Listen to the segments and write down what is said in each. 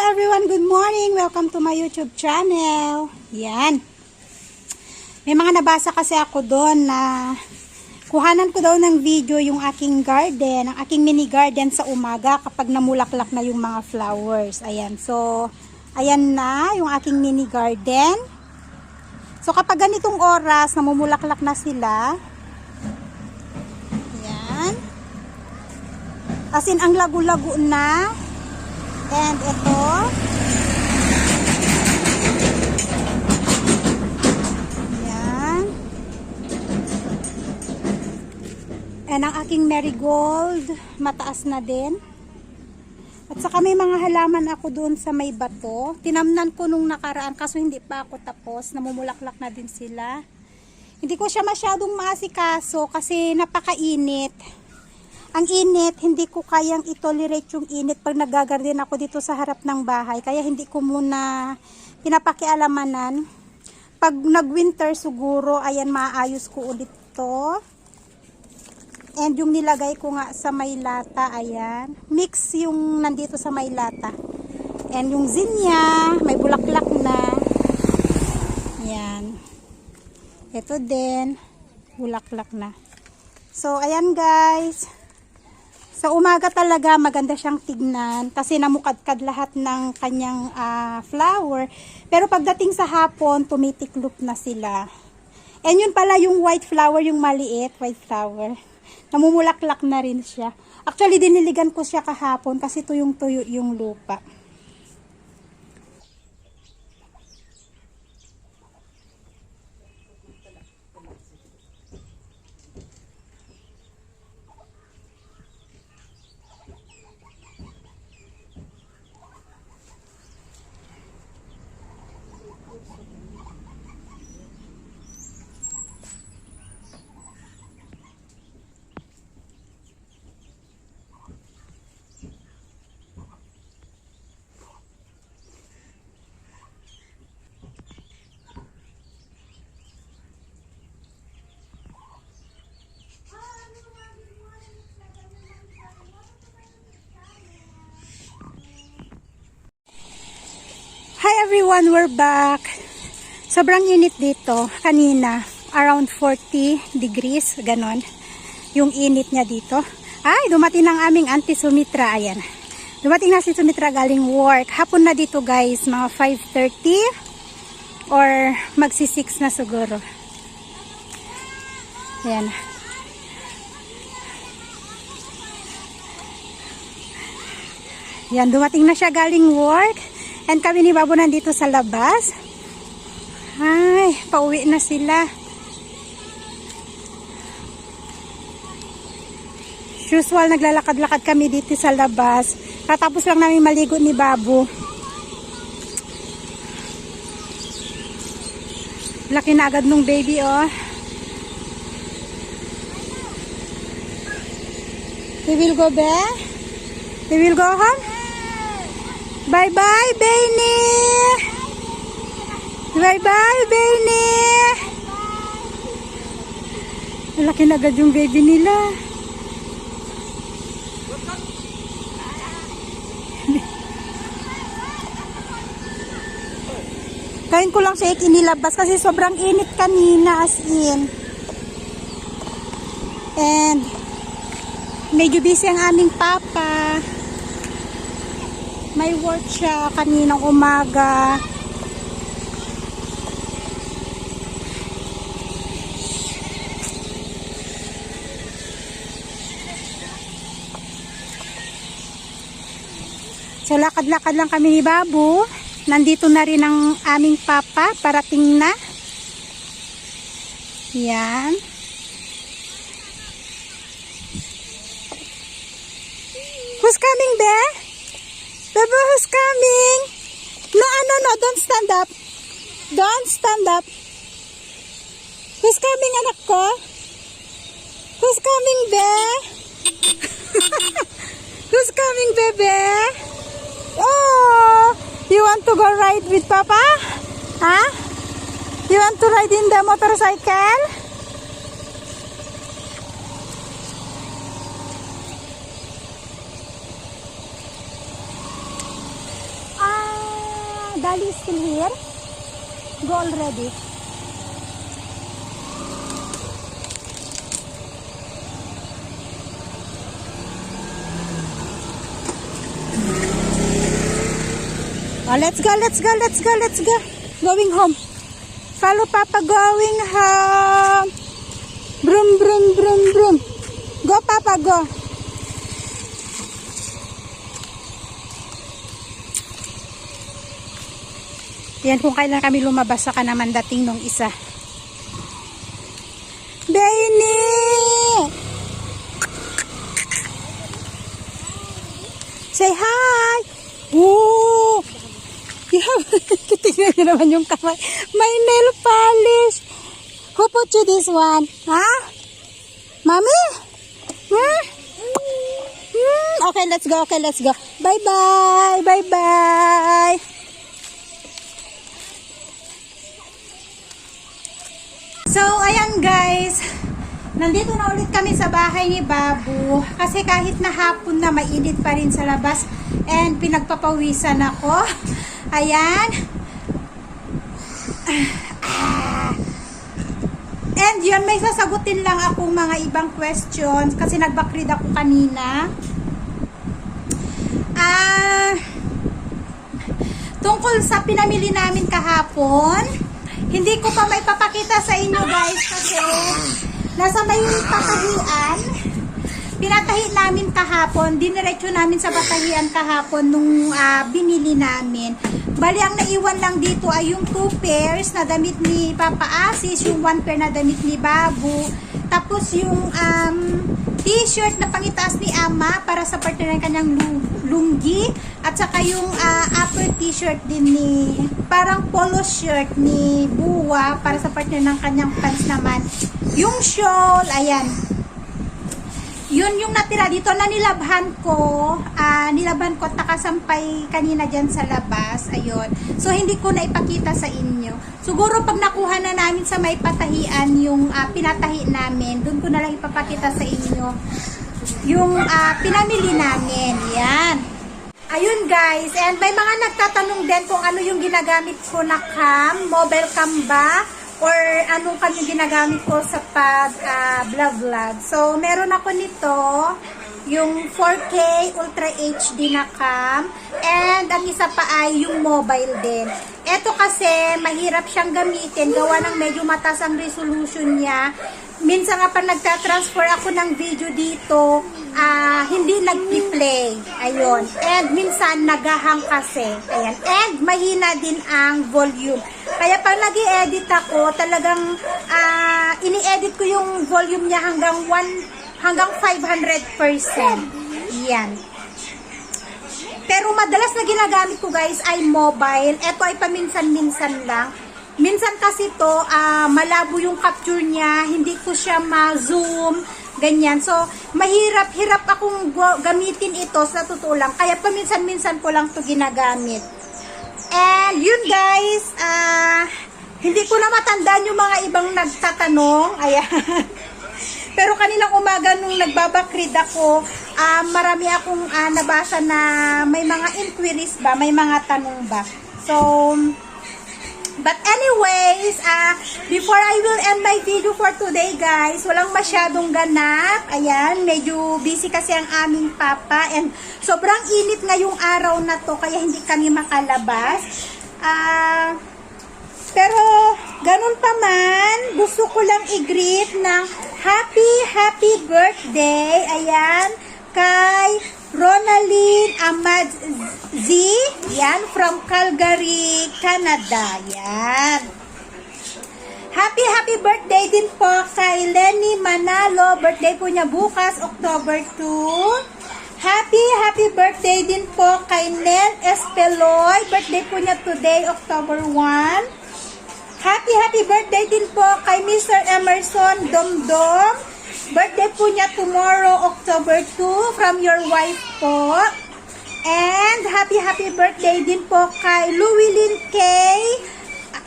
everyone, good morning. Welcome to my YouTube channel. Yan. May mga nabasa kasi ako doon na kuhanan ko daw ng video yung aking garden, ang aking mini garden sa umaga kapag namulaklak na yung mga flowers. Ayan. So, ayan na yung aking mini garden. So, kapag ganitong oras, namumulaklak na sila. Ayan. As in, ang lagu-lago na. And ito. Ayan. And ang aking marigold, mataas na din. At saka may mga halaman ako doon sa may bato. Tinamnan ko nung nakaraan kaso hindi pa ako tapos. Namumulaklak na din sila. Hindi ko siya masyadong maasikaso kasi napakainit. Ang init, hindi ko kayang itolerate yung init pag nagagarden ako dito sa harap ng bahay. Kaya hindi ko muna pinapakialamanan. Pag nag-winter siguro, ayan, maayos ko ulit to. And yung nilagay ko nga sa may lata, ayan. Mix yung nandito sa may lata. And yung zinnia, may bulaklak na. Ayan. Ito din, bulaklak na. So, ayan guys. Sa umaga talaga maganda siyang tignan kasi namukadkad lahat ng kanyang flower. Pero pagdating sa hapon, tumitiklop na sila. And yun pala yung white flower, yung maliit, white flower. Namumulaklak na rin siya. Actually, diniligan ko siya kahapon kasi tuyong-tuyo yung lupa. Hi everyone, we're back. Sobrang init dito. Kanina, around 40 degrees, ganon. Yung init niya dito. Ay, dumating ng aming Auntie Sumitra. Ayan. Dumating na si Sumitra galing work. Hapon na dito guys, mga 5:30 or magsi-6 na siguro. Ayan. Ayan, dumating na siya galing work. And kami ni Babo nandito sa labas. Ay, pauwi na sila. Usual, naglalakad-lakad kami dito sa labas. Katapos lang namin maligo ni Babo. Laki na agad nung baby, oh. They will go back? They will go home? Bye-bye, Benny! Bye-bye, Benny! Malaki na agad yung baby nila. Kain ko lang siya inilabas kasi sobrang init kanina as in. And medyo busy ang aming papa. May work siya kaninang umaga. So lakad-lakad lang kami ni Babu. Nandito na rin ang aming papa. Parating na. Yan. Who's coming there? Bebe, who's coming? No, don't stand up. Don't stand up. Who's coming, anak ko? Who's coming, be? Who's coming, bebe? Oh, you want to go ride with Papa? Huh? You want to ride in the motorcycle? Dali is still here. Go already. Oh, let's go, let's go, let's go, let's go. Going home. Follow Papa going home. Broom, broom, broom, broom. Go, Papa, go. Yan kung kailan kami lumabas, saka naman dating nung isa. Bainy! Say hi! Woo! Tingnan nyo naman yung kamay. My nail polish. Who put you this one? Huh? Mommy? Hmm? Okay, let's go. Okay, let's go. Bye-bye. Bye-bye. So, ayan guys. Nandito na ulit kami sa bahay ni Babu. Kasi kahit na hapon na mainit pa rin sa labas. And pinagpapawisan ako. Ayan. And yun, may sasagutin lang akong mga ibang questions kasi nag-backread ako kanina. Tungkol sa pinamili namin kahapon, hindi ko pa may papakita sa inyo guys kasi nasa may patahian. Pinatahi namin kahapon, diniretso namin sa batahian kahapon nung binili namin. Bali, ang naiwan lang dito ay yung 2 pairs na damit ni Papa Asis, yung 1 pair na damit ni Babu, tapos yung t-shirt na pangitaas ni Ama para sa partner ng kanyang lunggi, at saka yung upper t-shirt din ni, parang polo shirt ni Buwa para sa partner ng kanyang pants naman. Yung shawl, ayan. Yun yung natira dito na nilabhan ko at nakasampay kanina dyan sa labas. Ayun. So, hindi ko na ipakita sa inyo. Siguro pag nakuha na namin sa may patahian yung pinatahi namin, doon ko na lang ipapakita sa inyo yung pinamili namin. Yan. Ayun guys. And may mga nagtatanong din kung ano yung ginagamit ko na cam. Mobile cam ba? Or anong kami ginagamit ko sa pag-vlog. So, meron ako nito, yung 4K Ultra HD na cam, and ang isa pa ay yung mobile din. Ito kasi, mahirap siyang gamitin, gawa ng medyo mataas ang resolution niya. Minsan nga pa nagtatransfer ako ng video dito, hindi nag-play. Ayun. And minsan nagahang kasi. Ayan. And mahina din ang volume. Kaya pag nag-i-edit ako, talagang ini-edit ko yung volume niya hanggang 500%. Yan. Pero madalas na ginagamit ko guys ay mobile. Ito ay paminsan-minsan lang. Minsan kasi to, malabo yung capture niya, hindi ko siya ma-zoom, ganyan. So, mahirap-hirap akong gamitin ito sa totoo lang. Kaya paminsan-minsan ko lang to ginagamit. And yun guys, hindi ko na matandaan yung mga ibang nagtatanong. Ayan. Pero kanilang umaga nung nagbabakread ako, marami akong nabasa na may mga inquiries ba, may mga tanong ba. So, but anyways, before I will end my video for today guys, walang masyadong ganap. Ayan, medyo busy kasi ang aming papa and sobrang init ngayong araw na to kaya hindi kami makalabas. Pero ganun pa man, gusto ko lang i-greet ng happy birthday. Ayan, kay Ronaline Ahmad Z, yan, from Calgary, Canada, yan. Happy birthday din po kay Lenny Manalo, birthday po niya bukas, October 2. Happy birthday din po kay Nel Espeloy, birthday po niya today, October 1. Happy birthday din po kay Mr. Emerson Domdom, birthday po niya tomorrow, October 2, from your wife po. And happy birthday din po kay Llewellyn K.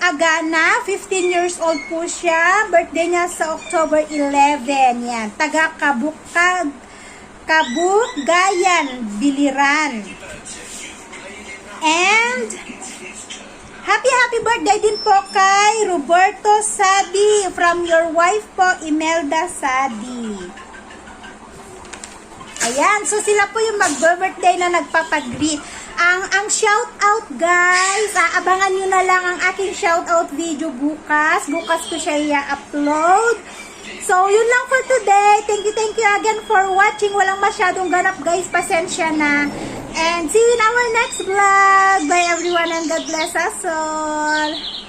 Agana, 15 years old po siya. Birthday niya sa October 11. Yan, taga Kabugayan, Biliran. And happy birthday din po kay Roberto Sadi from your wife po, Imelda Sadi. Ayan, so sila po yung mag-birthday na nagpapag-greet. Ang shout out guys, abangan nyo na lang ang aking shout out video bukas. Bukas ko siya i-upload. So, yun lang for today. Thank you again for watching. Walang masyadong ganap guys, pasensya na. And see you in our next vlog. Bye everyone and God bless us all.